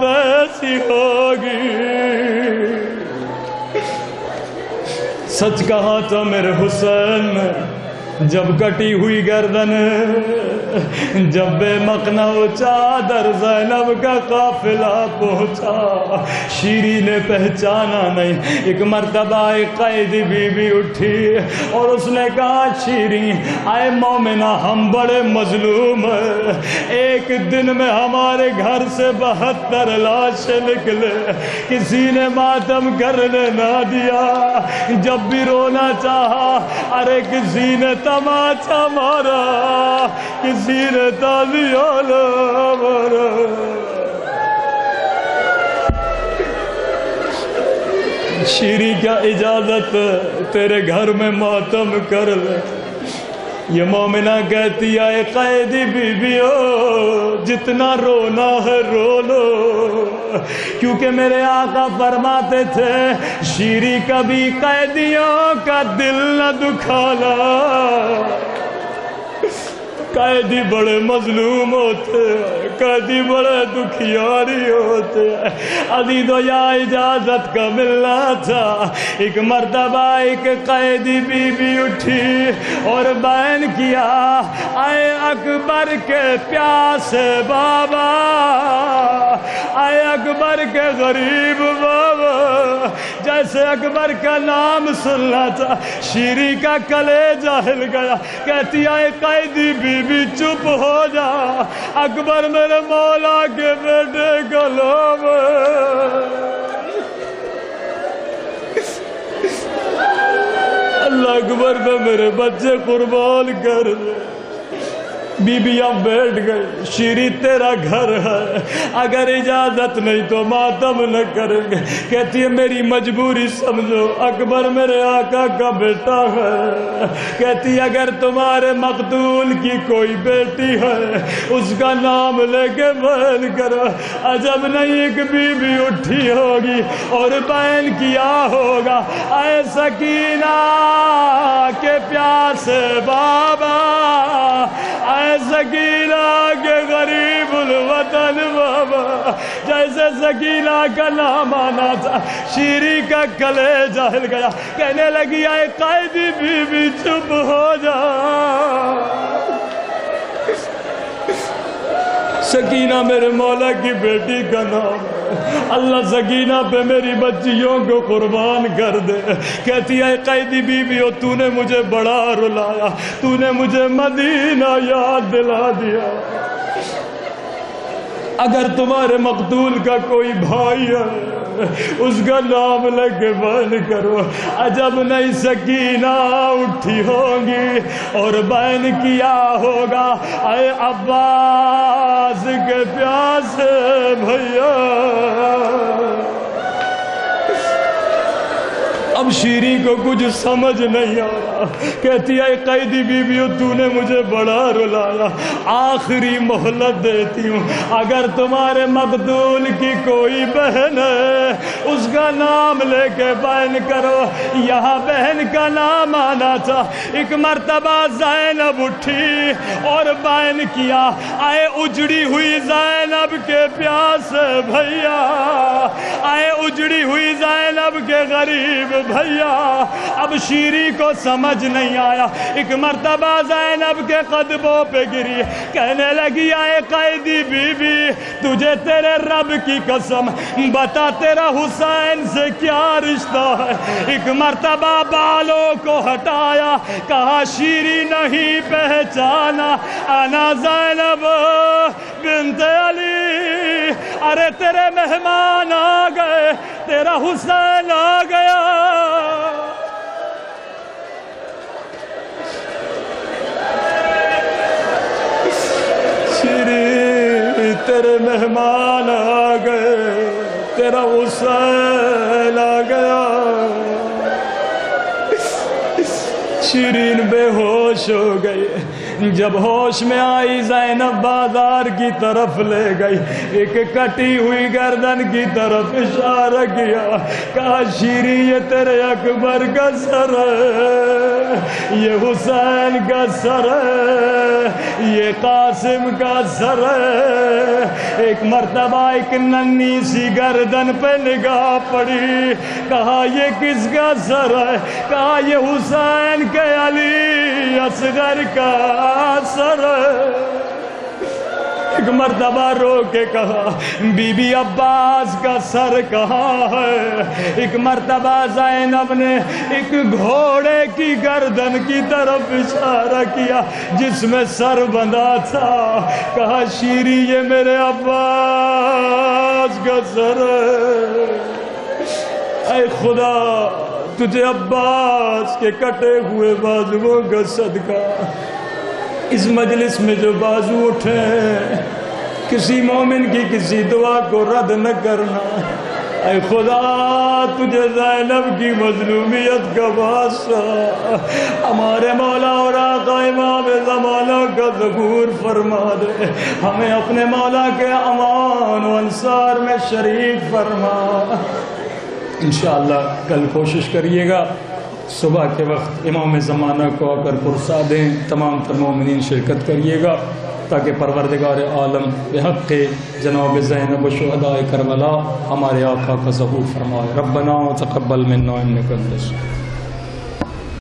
ایسی ہوگی۔ سچ کہا تو میرے حسین نے، جب کٹی ہوئی گردن، جب بے مقنع و چادر زینب کا قافلہ پہنچا، شیری نے پہچانا نہیں۔ ایک مرتبہ ایک قیدی بی بی اٹھی اور اس نے کہا شیری اے مومنہ ہم بڑے مظلوم ہیں، ایک دن میں ہمارے گھر سے 72 لاشیں نکلے، کسی نے ماتم کرنے نہ دیا، جب بھی رونا چاہا ارے کسی نے تماچا مارا، کسی نے تازیانہ مارا۔ شیری کیا اجازت تیرے گھر میں ماتم کر لے؟ یہ مومنہ کہتی ہے قیدی بی بی ہو جتنا رونا ہے رو لو، کیونکہ میرے آقا فرماتے تھے شیری کبھی قیدیوں کا دل نہ دکھانا۔ قیدی بڑے مظلوم ہوتے ہیں، قیدی بڑے دکھیاری ہوتے ہیں۔ عزیزو یا اجازت کا ملنا تھا۔ ایک مرتبہ ایک قیدی بی بی اٹھی اور بیان کیا اے اکبر کے پیاسے بابا، اے اکبر کے غریب بابا۔ جیسے اکبر کا نام سننا تھا شیری کا کلیجہ ہل گیا، کہتی ہے قیدی بی بی چپ ہو جا، اکبر میرے مولا کے بیٹے کا نام ہے۔ اللہ اکبر میں میرے بچے قربان کر دے۔ بی بی اب بیٹھ گئی، شیری تیرا گھر ہے، اگر اجازت نہیں تو ماتم نہ کریں گے۔ کہتی ہے میری مجبوری سمجھو، اکبر میرے آقا کا بیٹا ہے۔ کہتی ہے اگر تمہارے مقتول کی کوئی بیٹی ہے اس کا نام لے کے بیان کرو۔ عجب نہیں ایک بی بی اٹھی ہوگی اور بیان کیا ہوگا اے سکینہ کے پیاسے بابا، اے سکینہ کے غریب الوطن بابا۔ جیسے سکینہ کا نام آنا تھا شیری کا کلیجہ ہل گیا، کہنے لگی اے قیدی بی بی چپ ہو جا۔ سکینہ میرے مولا کی بیٹی کا نام ہے، اللہ سکینہ پہ میری بچیوں کو قربان کر دے۔ کہتی ہے قیدی بی بی ہو تو نے مجھے بڑا رلایا، تو نے مجھے مدینہ یاد دلا دیا۔ اگر تمہارے مقتول کا کوئی بھائی ہے اس کا نام لے کے بیان کرو۔ عجب نہیں سکینہ اٹھی ہوگی اور بیان کیا ہوگا اے عباس کے پیاسے بھیا۔ اب شیری کو کچھ سمجھ نہیں آ رہا، کہتی ہے قیدی بی بی تو نے مجھے بڑا رلایا، آخری مہلت دیتی ہوں، اگر تمہارے مقتول کی کوئی بہن ہے اس کا نام لے کے بیان کرو۔ یہاں بہن کا نام آنا تھا۔ ایک مرتبہ زینب اٹھی اور بیان کیا اے اجڑی ہوئی زینب کے پیاسے بھیا، اے اجڑی ہوئی زینب کے غریب بھیا۔ اب شیری کو سمجھ نہیں آیا، ایک مرتبہ زینب کے قدموں پہ گری، کہنے لگی اے قیدی بی بی تجھے تیرے رب کی قسم بتا تیرا حسین سے کیا رشتہ ہے۔ ایک مرتبہ بالوں کو ہٹایا، کہا شیری نہیں پہچانا، انا زینب بنت علی، ارے تیرے مہمان آ گئے، تیرا حسین آ گیا۔ شیری تیرے مہمان آ گئے، تیرا حسین آ گیا۔ شیرین بے ہوش ہو گئی، جب ہوش میں آئی زینب بازار کی طرف لے گئی، ایک کٹی ہوئی گردن کی طرف اشارہ کیا، کہا شیری یہ تیرے اکبر کا سر ہے، یہ حسین کا سر ہے، یہ قاسم کا سر ہے۔ ایک مرتبہ ایک ننھی سی گردن پہ نگاہ پڑی، کہا یہ کس کا سر ہے؟ کہا یہ حسین کے علی اصغر کا سر ہے۔ ایک مرتبہ رو کے کہا بی بی عباس کا سر کہاں ہے؟ ایک مرتبہ زینب نے ایک گھوڑے کی گردن کی طرف اشارہ کیا جس میں سر بندھا تھا، کہا شیری یہ میرے عباس کا سر ہے۔ اے خدا تجھے عباس کے کٹے ہوئے بازوؤں کا صدقہ، اس مجلس میں جو بازو اٹھے کسی مومن کی کسی دعا کو رد نہ کرنا۔ اے خدا تجھے زینب کی مظلومیت کا واسطہ ہمارے مولا اور آقا امام زمانہ کا ظہور فرما دے، ہمیں اپنے مولا کے امان و انصار میں شریک فرما۔ انشاءاللہ کل کوشش کریے گا صبح کے وقت امام زمانہ کو آ کر پرسا دیں، تمام تر مومنین شرکت کریے گا تاکہ پروردگار عالم بحق جناب زینب و شہداء کربلا ہمارے آقا کا ظہور فرمائے۔ ربنا تقبل منا انک انت